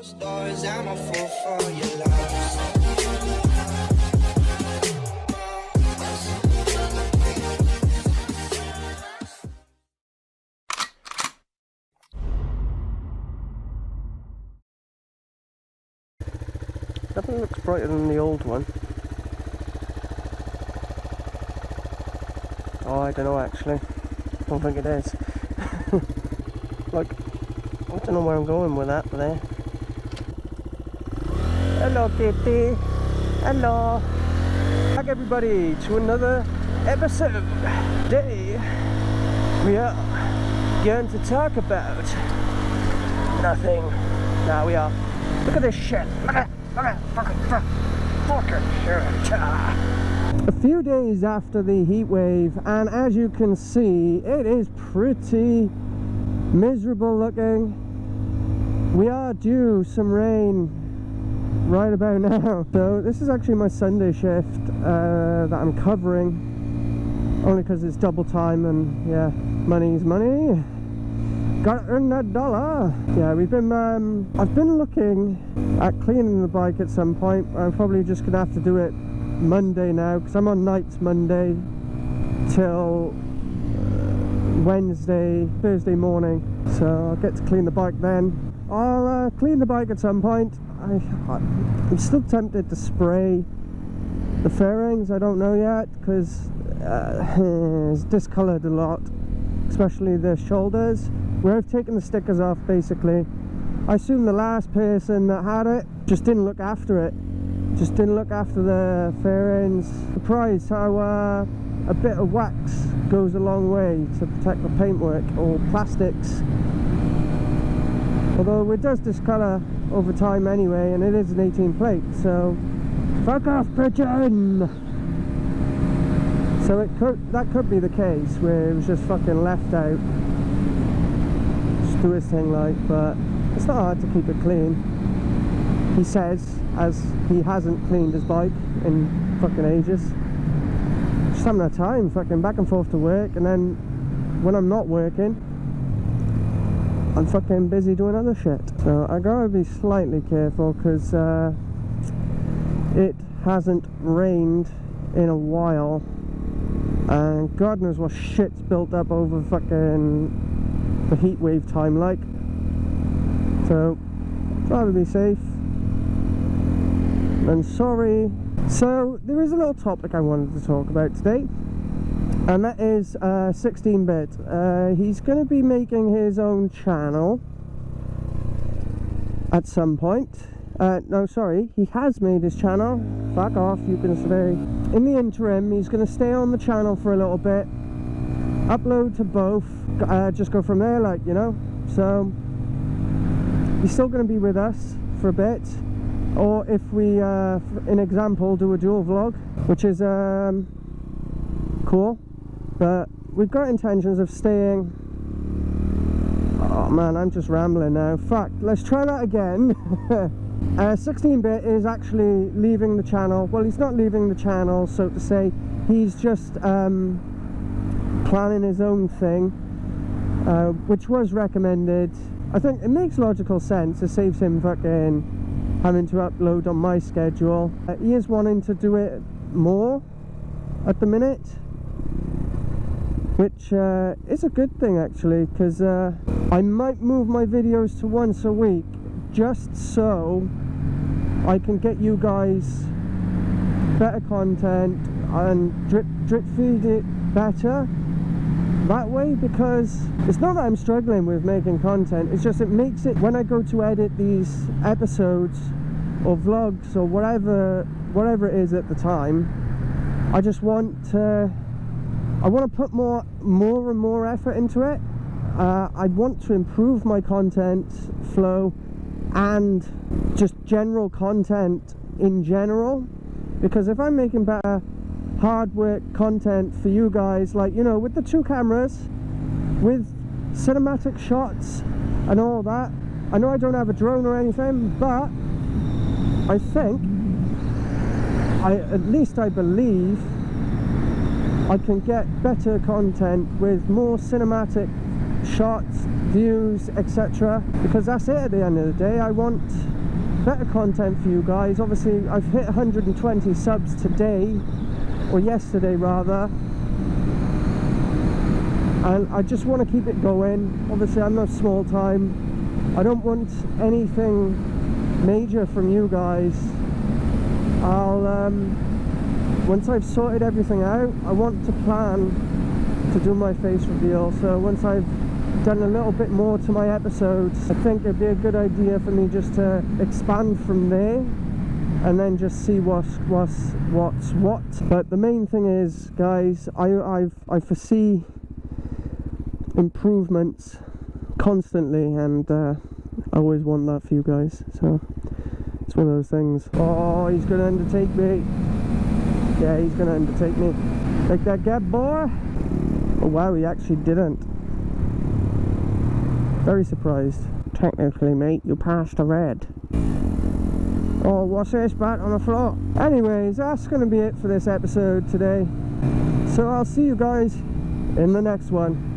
Stars, I'm a fool for your love. Definitely looks brighter than the old one. Oh, I don't know actually. Don't think it is. Like, I don't know where I'm going with that there. Hello Kitty. Hello. Back everybody to another episode. Today we are going to talk about nothing. Now we are. Look at this shit. Look at fucking shit. A few days after the heat wave, and as you can see, it is pretty miserable looking. We are due some rain right about now. So this is actually my Sunday shift that I'm covering, only because it's double time and yeah, money's money. Gotta earn that dollar. Yeah, we've been I've been looking at cleaning the bike at some point. I'm probably just gonna have to do it Monday now, because I'm on nights Monday till Thursday morning, so I'll get to clean the bike then. I'll clean the bike at some point. I'm still tempted to spray the fairings. I don't know yet, because it's discoloured a lot, especially the shoulders where I've taken the stickers off. Basically, I assume the last person that had it just didn't look after it, just didn't look after the fairings. Surprised how a bit of wax goes a long way to protect the paintwork or plastics, although it does discolour over time anyway, and it is an 18 plate, so fuck off pigeon. So that could be the case where it was just fucking left out, just do his thing like. But it's not hard to keep it clean, he says, as he hasn't cleaned his bike in fucking ages. Just having a time, fucking back and forth to work, and then when I'm not working, I'm fucking busy doing other shit. So I gotta be slightly careful, because it hasn't rained in a while, and God knows what shit's built up over fucking the heat wave time like. So I'd rather be safe than sorry. So there is a little topic I wanted to talk about today, and that is 16-bit. He's going to be making his own channel at some point. No, sorry, he has made his channel. Fuck off, you can say. In the interim, he's going to stay on the channel for a little bit, upload to both, just go from there, like, you know. So he's still going to be with us for a bit. Or if we, in example, do a dual vlog, which is cool, but we've got intentions of staying. Oh man, I'm just rambling now. Fuck, let's try that again. 16-bit is actually leaving the channel. Well, he's not leaving the channel, so to say. He's just planning his own thing, which was recommended. I think it makes logical sense. It saves him fucking having to upload on my schedule. He is wanting to do it more at the minute, which is a good thing actually, because I might move my videos to once a week, just so I can get you guys better content and drip feed it better that way. Because it's not that I'm struggling with making content, it's just it makes it, when I go to edit these episodes or vlogs or whatever it is at the time, I just want to put more and more effort into it. I want to improve my content flow and just general content in general, because if I'm making better hard work content for you guys, like, you know, with the 2 cameras, with cinematic shots and all that. I know I don't have a drone or anything, but I think, at least I believe, I can get better content with more cinematic shots views, etc. Because that's it at the end of the day. I want better content for you guys. Obviously, I've hit 120 subs today, or yesterday rather, and I just want to keep it going. Obviously, I'm not small time. I don't want anything major from you guys. I'll once I've sorted everything out, I want to plan to do my face reveal. So once I've done a little bit more to my episodes, I think it'd be a good idea for me just to expand from there and then just see what's what. But the main thing is, guys, I foresee improvements constantly, and I always want that for you guys. So it's one of those things. Oh, he's gonna undertake me. Yeah, he's gonna undertake me. Take that gap, boy. Oh wow, he actually didn't. Very surprised. Technically, mate, you passed the red. Oh, what's this back on the floor? Anyways, that's gonna be it for this episode today. So I'll see you guys in the next one.